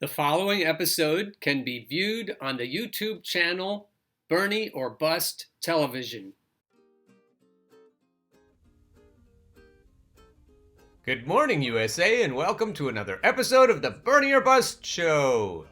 The following episode can be viewed on the YouTube channel Bernie or Bust Television. Good morning, USA, and welcome to another episode of the Bernie or Bust Show.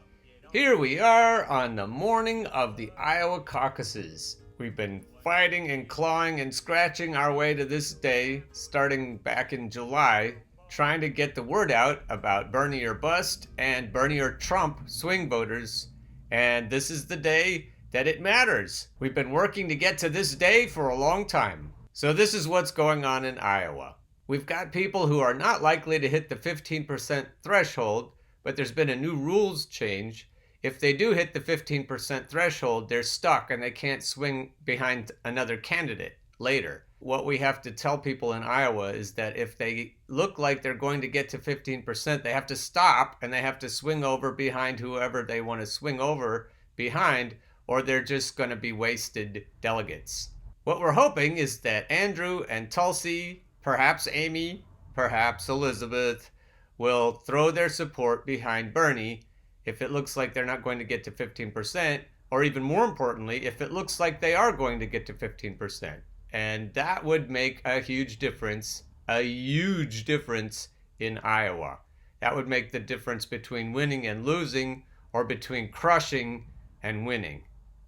Here we are on the morning of the Iowa caucuses. We've been fighting and clawing and scratching our way to this day, starting back in July, trying to get the word out about Bernie or Bust and Bernie or Trump swing voters. And this is the day that it matters. We've been working to get to this day for a long time. So this is what's going on in Iowa. We've got people who are not likely to hit the 15% threshold, but there's been a new rules change. If they do hit the 15% threshold, they're stuck and they can't swing behind another candidate later. What we have to tell people in Iowa is that if they look like they're going to get to 15%, they have to stop and they have to swing over behind whoever they want to swing over behind, or they're just going to be wasted delegates. What we're hoping is that Andrew and Tulsi, perhaps Amy, perhaps Elizabeth, will throw their support behind Bernie if it looks like they're not going to get to 15%, or even more importantly, if it looks like they are going to get to 15%. And that would make a huge difference in Iowa. That would make the difference between winning and losing, or between crushing and winning.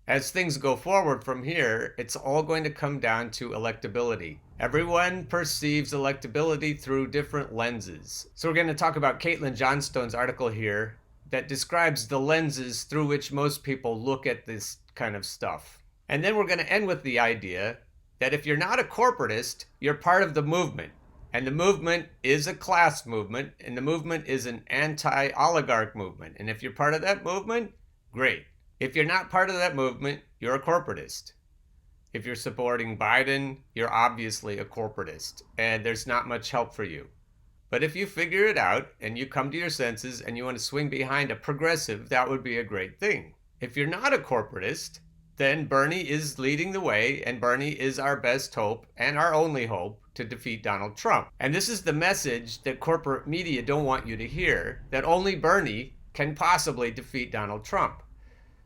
As things go forward from here, it's all going to come down to electability. Everyone perceives electability through different lenses. So we're going to talk about Caitlin Johnstone's article here that describes the lenses through which most people look at this kind of stuff. And then we're going to end with the idea that if you're not a corporatist, you're part of the movement. And the movement is a class movement, and the movement is an anti-oligarch movement. And if you're part of that movement, great. If you're not part of that movement, you're a corporatist. If you're supporting Biden, you're obviously a corporatist, and there's not much help for you. But if you figure it out, and you come to your senses, and you want to swing behind a progressive, that would be a great thing. If you're not a corporatist, then Bernie is leading the way, and Bernie is our best hope and our only hope to defeat Donald Trump. And this is the message that corporate media don't want you to hear, that only Bernie can possibly defeat Donald Trump.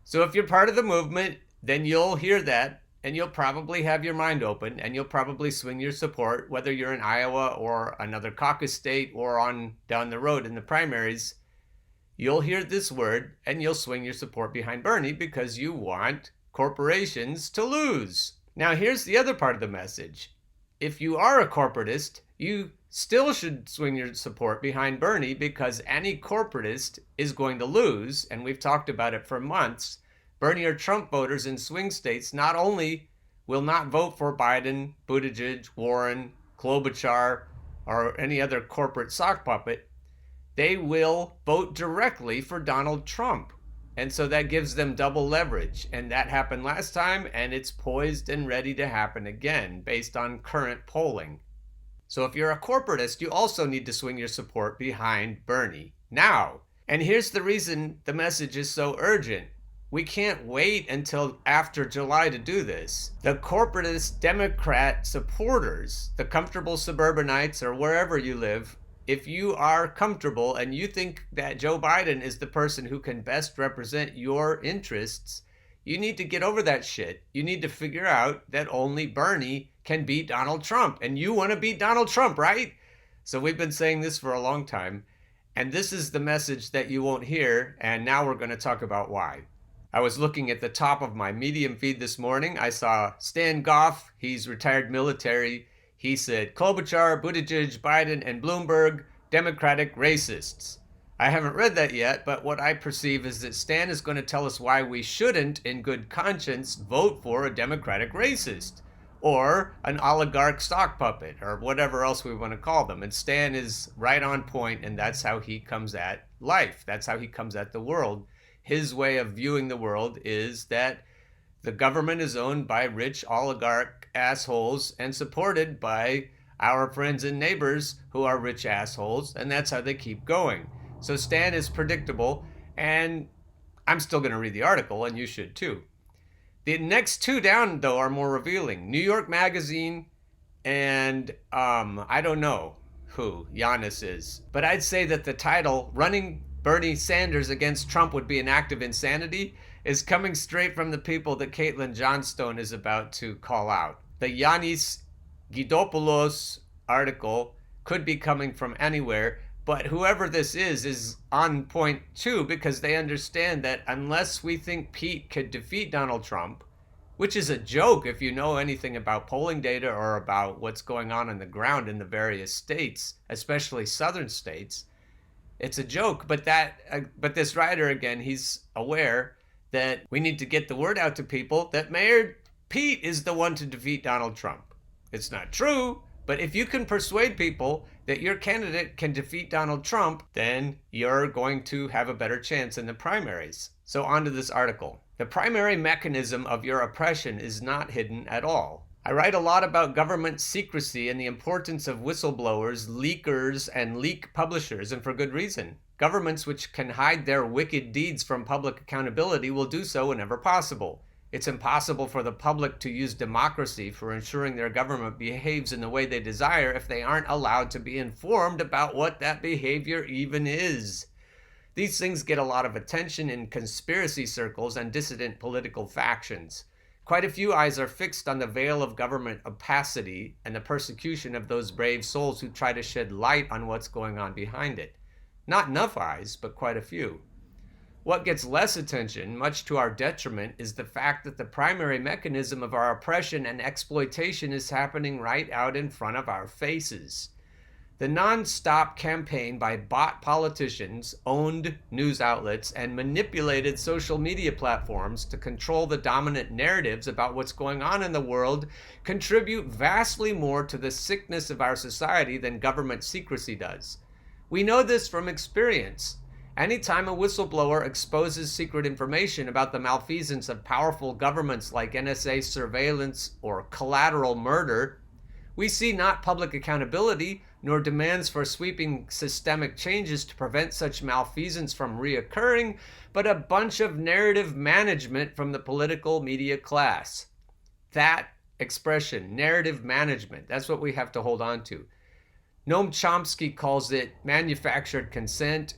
So if you're part of the movement, then you'll hear that, and you'll probably have your mind open, and you'll probably swing your support, whether you're in Iowa or another caucus state or on down the road in the primaries. You'll hear this word, and you'll swing your support behind Bernie because you want corporations to lose. Now, here's the other part of the message. If you are a corporatist, you still should swing your support behind Bernie because any corporatist is going to lose, and we've talked about it for months. Bernie or Trump voters in swing states not only will not vote for Biden, Buttigieg, Warren, Klobuchar, or any other corporate sock puppet, they will vote directly for Donald Trump. And so that gives them double leverage. And that happened last time, and it's poised and ready to happen again based on current polling. So if you're a corporatist, you also need to swing your support behind Bernie now. And here's the reason the message is so urgent. We can't wait until after July to do this. The corporatist Democrat supporters, the comfortable suburbanites or wherever you live, if you are comfortable and you think that Joe Biden is the person who can best represent your interests, you need to get over that shit. You need to figure out that only Bernie can beat Donald Trump. And you want to beat Donald Trump, right? So we've been saying this for a long time. And this is the message that you won't hear. And now we're going to talk about why. I was looking at the top of my Medium feed this morning. I saw Stan Goff. He's retired military. He said, Klobuchar, Buttigieg, Biden, and Bloomberg, Democratic racists. I haven't read that yet, but what I perceive is that Stan is going to tell us why we shouldn't, in good conscience, vote for a Democratic racist or an oligarch sock puppet or whatever else we want to call them. And Stan is right on point, and that's how he comes at life. That's how he comes at the world. His way of viewing the world is that the government is owned by rich oligarch assholes and supported by our friends and neighbors who are rich assholes, and that's how they keep going. So Stan is predictable, and I'm still going to read the article, and you should too. The next two down, though, are more revealing. New York Magazine and I don't know who Giannis is, but I'd say that the title, Running Bernie Sanders against Trump would be an act of insanity is coming straight from the people that Caitlin Johnstone is about to call out. The Yanis Guidopoulos article could be coming from anywhere, but whoever this is on point too, because they understand that unless we think Pete could defeat Donald Trump, which is a joke if you know anything about polling data or about what's going on the ground in the various states, especially southern states. It's a joke, but this writer, again, he's aware that we need to get the word out to people that Mayor Pete is the one to defeat Donald Trump. It's not true, but if you can persuade people that your candidate can defeat Donald Trump, then you're going to have a better chance in the primaries. So on to this article. The primary mechanism of your oppression is not hidden at all. I write a lot about government secrecy and the importance of whistleblowers, leakers, and leak publishers, and for good reason. Governments which can hide their wicked deeds from public accountability will do so whenever possible. It's impossible for the public to use democracy for ensuring their government behaves in the way they desire if they aren't allowed to be informed about what that behavior even is. These things get a lot of attention in conspiracy circles and dissident political factions. Quite a few eyes are fixed on the veil of government opacity and the persecution of those brave souls who try to shed light on what's going on behind it. Not enough eyes, but quite a few. What gets less attention, much to our detriment, is the fact that the primary mechanism of our oppression and exploitation is happening right out in front of our faces. The non-stop campaign by bot politicians, owned news outlets, and manipulated social media platforms to control the dominant narratives about what's going on in the world contribute vastly more to the sickness of our society than government secrecy does. We know this from experience. Anytime a whistleblower exposes secret information about the malfeasance of powerful governments like NSA surveillance or collateral murder, we see not public accountability, nor demands for sweeping systemic changes to prevent such malfeasance from reoccurring, but a bunch of narrative management from the political media class. That expression, narrative management, that's what we have to hold on to. Noam Chomsky calls it manufactured consent.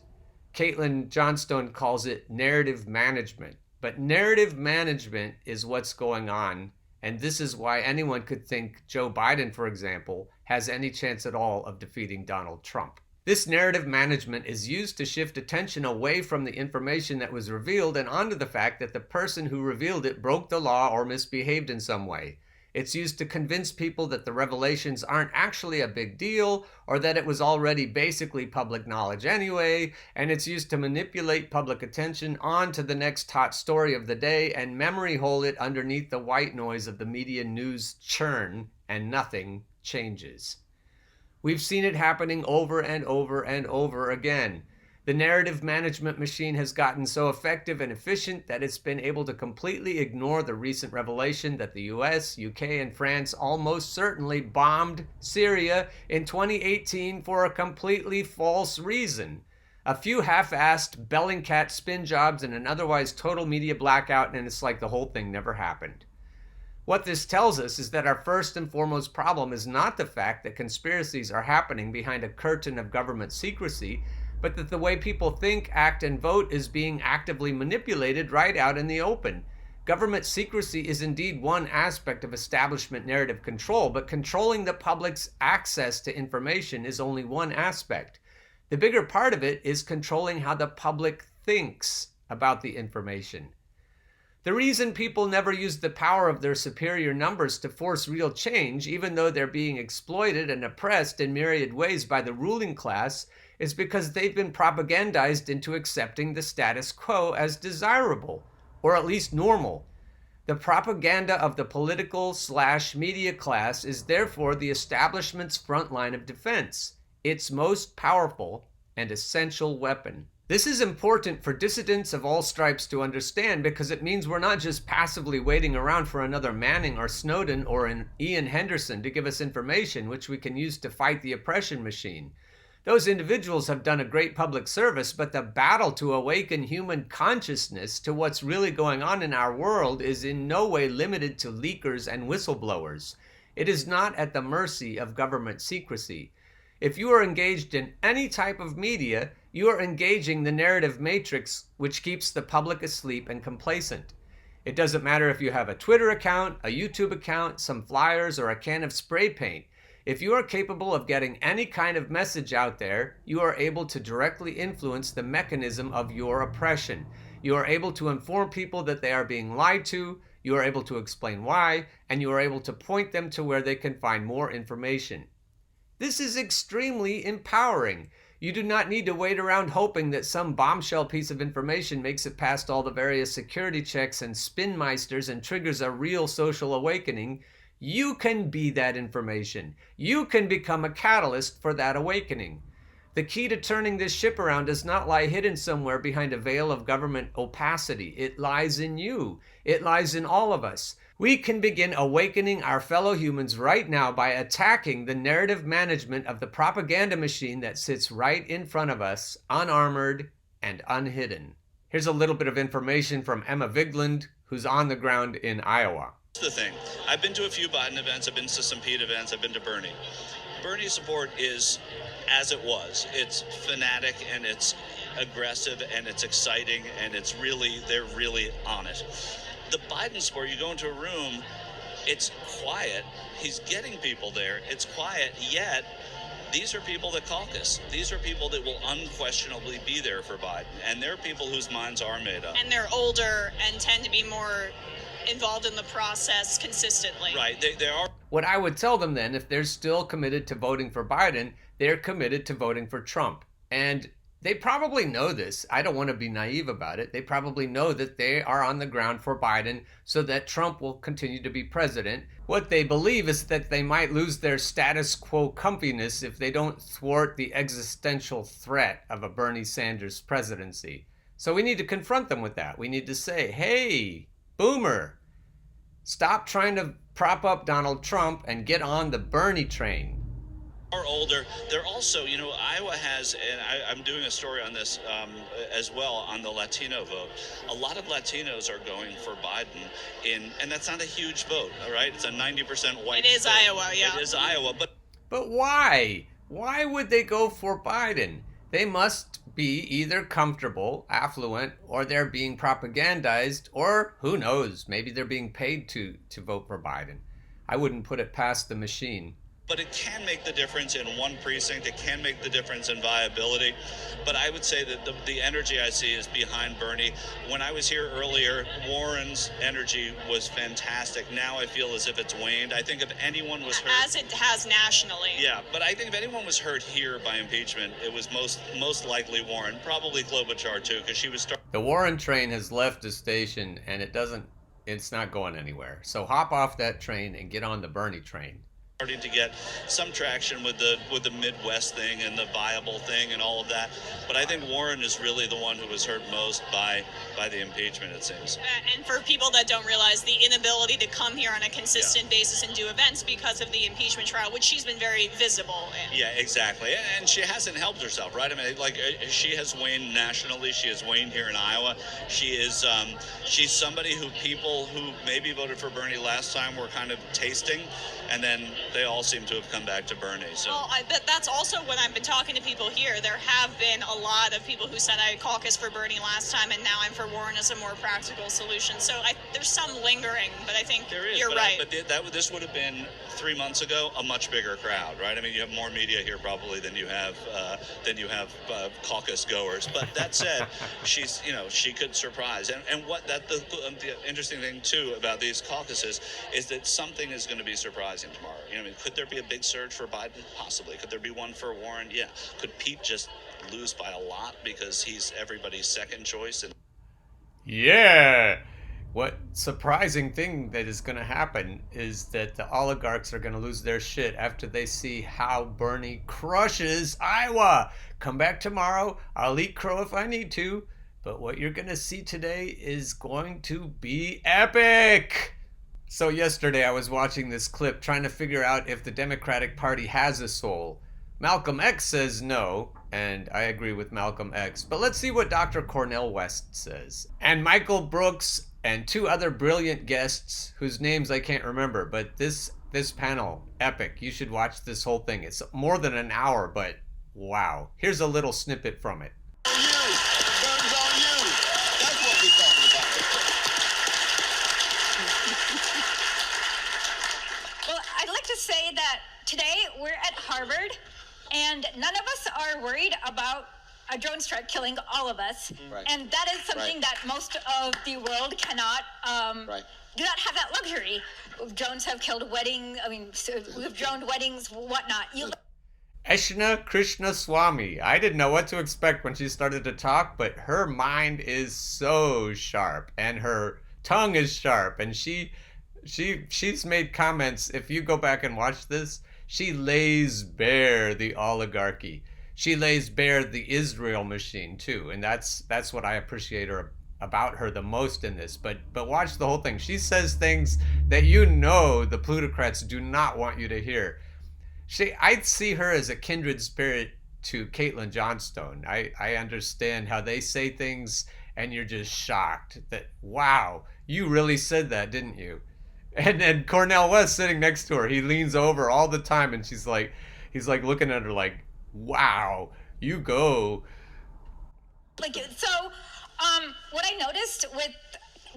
Caitlin Johnstone calls it narrative management. But narrative management is what's going on. And this is why anyone could think Joe Biden, for example, has any chance at all of defeating Donald Trump. This narrative management is used to shift attention away from the information that was revealed and onto the fact that the person who revealed it broke the law or misbehaved in some way. It's used to convince people that the revelations aren't actually a big deal or that it was already basically public knowledge anyway, and it's used to manipulate public attention on to the next hot story of the day and memory hole it underneath the white noise of the media news churn, and nothing changes. We've seen it happening over and over and over again. The narrative management machine has gotten so effective and efficient that it's been able to completely ignore the recent revelation that the US, UK, and France almost certainly bombed Syria in 2018 for a completely false reason. A few half-assed Bellingcat spin jobs and an otherwise total media blackout, and it's like the whole thing never happened. What this tells us is that our first and foremost problem is not the fact that conspiracies are happening behind a curtain of government secrecy, but that the way people think, act, and vote is being actively manipulated right out in the open. Government secrecy is indeed one aspect of establishment narrative control, but controlling the public's access to information is only one aspect. The bigger part of it is controlling how the public thinks about the information. The reason people never use the power of their superior numbers to force real change, even though they're being exploited and oppressed in myriad ways by the ruling class, is because they've been propagandized into accepting the status quo as desirable, or at least normal. The propaganda of the political/media class is therefore the establishment's front line of defense, its most powerful and essential weapon. This is important for dissidents of all stripes to understand because it means we're not just passively waiting around for another Manning or Snowden or an Ian Henderson to give us information which we can use to fight the oppression machine. Those individuals have done a great public service, but the battle to awaken human consciousness to what's really going on in our world is in no way limited to leakers and whistleblowers. It is not at the mercy of government secrecy. If you are engaged in any type of media, You are engaging the narrative matrix, which keeps the public asleep and complacent. It doesn't matter if you have a Twitter account, a YouTube account, some flyers, or a can of spray paint. If you are capable of getting any kind of message out there, you are able to directly influence the mechanism of your oppression. You are able to inform people that they are being lied to, you are able to explain why, and you are able to point them to where they can find more information. This is extremely empowering. You do not need to wait around hoping that some bombshell piece of information makes it past all the various security checks and spinmeisters and triggers a real social awakening. You can be that information. You can become a catalyst for that awakening. The key to turning this ship around does not lie hidden somewhere behind a veil of government opacity. It lies in you. It lies in all of us. We can begin awakening our fellow humans right now by attacking the narrative management of the propaganda machine that sits right in front of us, unarmored and unhidden. Here's a little bit of information from Emma Vigeland, who's on the ground in Iowa. That's the thing. I've been to a few Biden events, I've been to some Pete events, I've been to Bernie. Bernie's support is as it was. It's fanatic and it's aggressive and it's exciting and they're really on it. The Biden support, you go into a room, it's quiet. He's getting people there. It's quiet, yet these are people that caucus. These are people that will unquestionably be there for Biden. And they're people whose minds are made up. And they're older and tend to be more involved in the process consistently. Right, they are. What I would tell them then, if they're still committed to voting for Biden, they're committed to voting for Trump. And they probably know this. I don't want to be naive about it. They probably know that they are on the ground for Biden so that Trump will continue to be president. What they believe is that they might lose their status quo comfiness if they don't thwart the existential threat of a Bernie Sanders presidency. So we need to confront them with that. We need to say, hey, boomer, stop trying to prop up Donald Trump and get on the Bernie train. Are older. They're also, Iowa has, and I'm doing a story on this as well, on the Latino vote. A lot of Latinos are going for Biden and that's not a huge vote, all right? It's a 90% white It is state. Iowa, yeah. It is Iowa, But why? Why would they go for Biden? They must be either comfortable, affluent, or they're being propagandized, or who knows, maybe they're being paid to vote for Biden. I wouldn't put it past the machine. But it can make the difference in one precinct. It can make the difference in viability. But I would say that the energy I see is behind Bernie. When I was here earlier, Warren's energy was fantastic. Now I feel as if it's waned. I think if anyone was hurt... As it has nationally. Yeah, but I think if anyone was hurt here by impeachment, it was most likely Warren. Probably Klobuchar, too, because she was... The Warren train has left the station, and it's not going anywhere. So hop off that train and get on the Bernie train. Starting to get some traction with the Midwest thing and the viable thing and all of that, but I think Warren is really the one who was hurt most by the impeachment, it seems. And for people that don't realize, the inability to come here on a consistent basis and do events because of the impeachment trial, which she's been very visible in. Yeah, exactly, and she hasn't helped herself, right? I mean, she has waned nationally. She has waned here in Iowa. She's somebody who people who maybe voted for Bernie last time were kind of tasting, and then they all seem to have come back to Bernie. So. Well, that's also when I've been talking to people here. There have been a lot of people who said I caucused for Bernie last time, and now I'm for Warren as a more practical solution. So there's some lingering, but I think you're right. But this would have been 3 months ago a much bigger crowd, right? I mean, you have more media here probably than you have caucus goers. But that said, she could surprise. And what the interesting thing too about these caucuses is that something is going to be surprising tomorrow. Could there be a big surge for Biden? Possibly. Could there be one for Warren? Yeah. Could Pete just lose by a lot because he's everybody's second choice? Yeah. What surprising thing that is going to happen is that the oligarchs are going to lose their shit after they see how Bernie crushes Iowa. Come back tomorrow. I'll eat crow if I need to. But what you're going to see today is going to be epic. So yesterday I was watching this clip trying to figure out if the Democratic Party has a soul. Malcolm X says no, and I agree with Malcolm X. But let's see what Dr. Cornel West says. And Michael Brooks and two other brilliant guests whose names I can't remember. But this panel, epic. You should watch this whole thing. It's more than an hour, but wow. Here's a little snippet from it. On you. The burden's on you. That's what we're talking about. Well, I'd like to say that today we're at Harvard, and none of us are worried about a drone strike killing all of us. Right. And that is something that most of the world cannot, do not have that luxury. Drones have killed we've droned weddings, whatnot. Eshna Krishna Swami. I didn't know what to expect when she started to talk, but her mind is so sharp and her tongue is sharp, and she's made comments. If you go back and watch this, she lays bare the oligarchy. She lays bare the Israel machine too, and that's what I appreciate about her the most in this. But watch the whole thing. She says things that the plutocrats do not want you to hear. I'd see her as a kindred spirit to Caitlin Johnstone. I understand how they say things and you're just shocked that, wow, you really said that, didn't you? And then Cornel West sitting next to her, he leans over all the time and he's like looking at her like, wow, you go. What I noticed with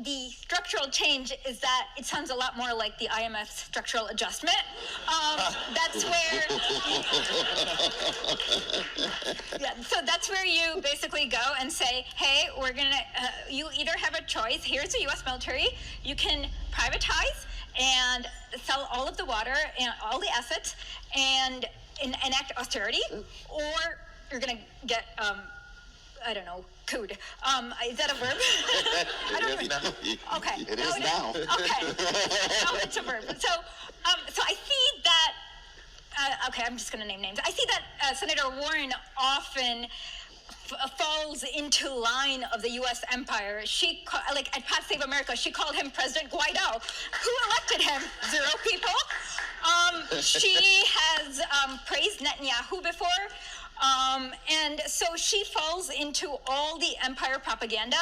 the structural change is that it sounds a lot more like the IMF structural adjustment. That's where you basically go and say, hey, we're gonna, you either have a choice, here's the US military, you can privatize and sell all of the water and all the assets and enact austerity, or you're gonna get, I don't know, cooed. Is that a verb? It is now. Okay. It is now. Okay. No, it's a verb. So I see that. I'm just going to name names. I see that Senator Warren often falls into line of the U.S. empire. At Pat Save America, she called him President Guaido. Who elected him? 0 people. She has praised Netanyahu before. And so she falls into all the empire propaganda.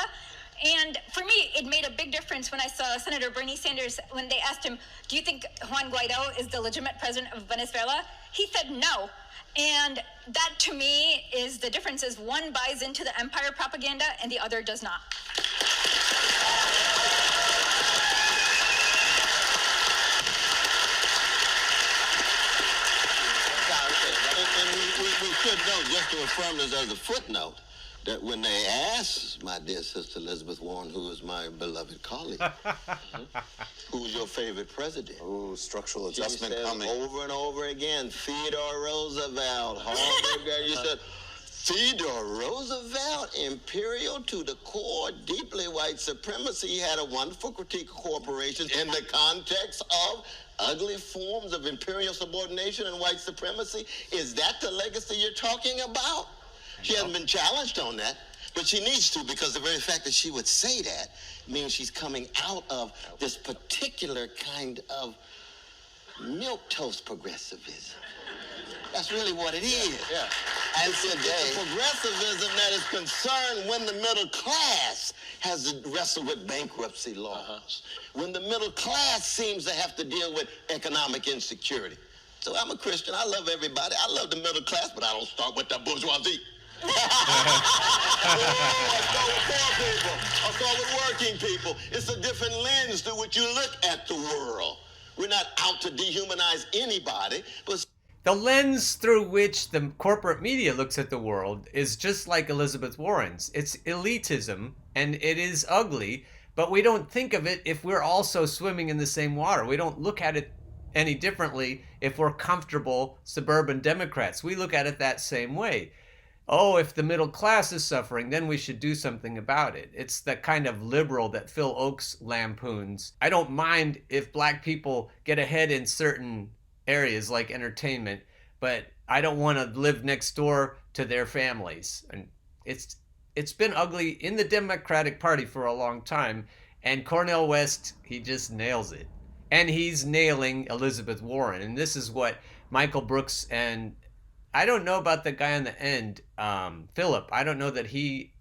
And for me, it made a big difference when I saw Senator Bernie Sanders, when they asked him, do you think Juan Guaido is the legitimate president of Venezuela? He said no. And that to me is the difference, is one buys into the empire propaganda and the other does not. We should know, just to affirm this as a footnote, that when they asked my dear sister Elizabeth Warren, who is my beloved colleague, who's your favorite president? Ooh, structural adjustment coming. Over and over again, Theodore Roosevelt, Harvard guy. You said, Theodore Roosevelt, imperial to the core, deeply white supremacy. He had a wonderful critique of corporations in the context of ugly forms of imperial subordination and white supremacy. Is that the legacy you're talking about? She hasn't been challenged on that, but she needs to, because the very fact that she would say that means she's coming out of this particular kind of milquetoast progressivism. That's really what it is. Yeah. And so it's progressivism that is concerned when the middle class has to wrestle with bankruptcy laws, when the middle class seems to have to deal with economic insecurity. So I'm a Christian. I love everybody. I love the middle class, but I don't start with the bourgeoisie. I start with poor people. I start with working people. It's a different lens through which you look at the world. We're not out to dehumanize anybody, but The lens through which the corporate media looks at the world is just like Elizabeth Warren's. It's elitism, and it is ugly, but we don't think of it if we're also swimming in the same water. We don't look at it any differently if we're comfortable suburban Democrats. We look at it that same way. Oh, if the middle class is suffering, then we should do something about it. It's the kind of liberal that Phil Oakes lampoons. I don't mind if black people get ahead in certain areas like entertainment, but I don't want to live next door to their families. And it's been ugly in the Democratic Party for a long time, and Cornel West, he just nails it. And he's nailing Elizabeth Warren. And this is what Michael Brooks, and I don't know about the guy on the end, Philip. I don't know that he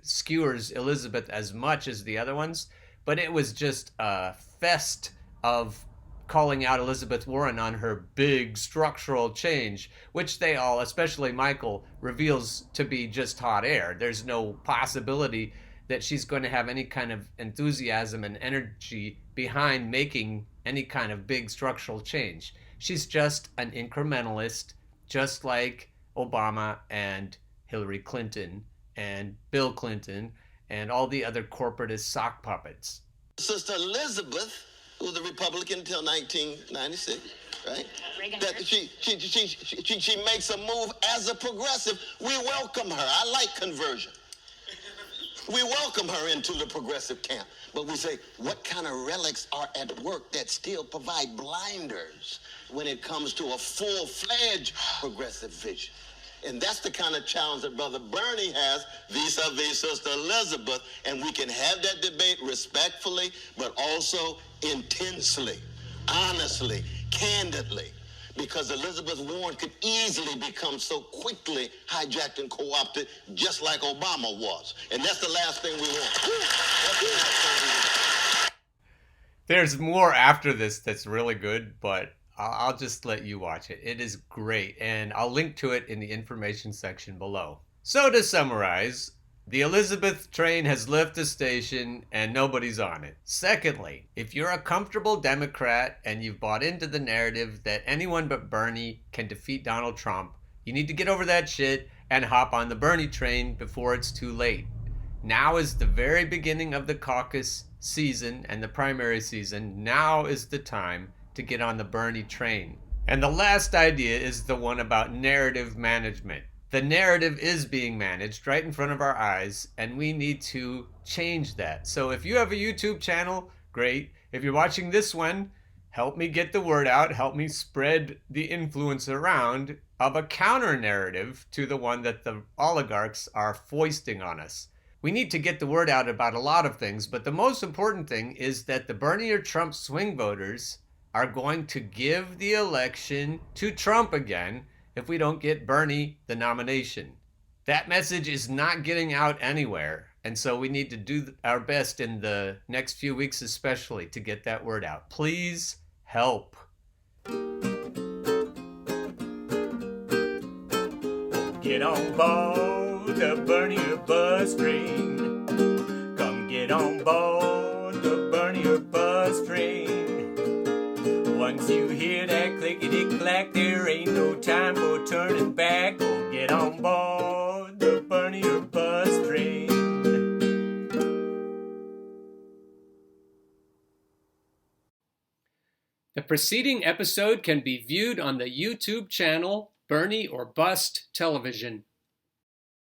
skewers Elizabeth as much as the other ones, but it was just a fest of calling out Elizabeth Warren on her big structural change, which they all, especially Michael, reveals to be just hot air. There's no possibility that she's going to have any kind of enthusiasm and energy behind making any kind of big structural change. She's just an incrementalist, just like Obama and Hillary Clinton and Bill Clinton and all the other corporatist sock puppets. Sister Elizabeth, who was a Republican until 1996, right? That she makes a move as a progressive. We welcome her. I like conversion. We welcome her into the progressive camp. But we say, what kind of relics are at work that still provide blinders when it comes to a full-fledged progressive vision? And that's the kind of challenge that Brother Bernie has vis-a-vis Sister Elizabeth. And we can have that debate respectfully, but also intensely, honestly, candidly. Because Elizabeth Warren could easily become so quickly hijacked and co-opted, just like Obama was. And that's the last thing we want. There's more after this that's really good, but I'll just let you watch it. It is great, and I'll link to it in the information section below. So to summarize, the Elizabeth train has left the station and nobody's on it. Secondly, if you're a comfortable Democrat and you've bought into the narrative that anyone but Bernie can defeat Donald Trump, you need to get over that shit and hop on the Bernie train before it's too late. Now is the very beginning of the caucus season and the primary season. Now is the time to get on the Bernie train. And the last idea is the one about narrative management. The narrative is being managed right in front of our eyes, and we need to change that. So if you have a YouTube channel, great. If you're watching this one, help me get the word out. Help me spread the influence around of a counter narrative to the one that the oligarchs are foisting on us. We need to get the word out about a lot of things, but the most important thing is that the Bernie or Trump swing voters are going to give the election to Trump again if we don't get Bernie the nomination. That message is not getting out anywhere, and so we need to do our best in the next few weeks especially to get that word out. Please help. Get on board the Bernie or bus train. Come get on board the Bernie or bus train. Once you hear that clickety-clack, there ain't no time for turning back. Go get on board the Bernie or bus train. The preceding episode can be viewed on the YouTube channel Bernie or Bust Television.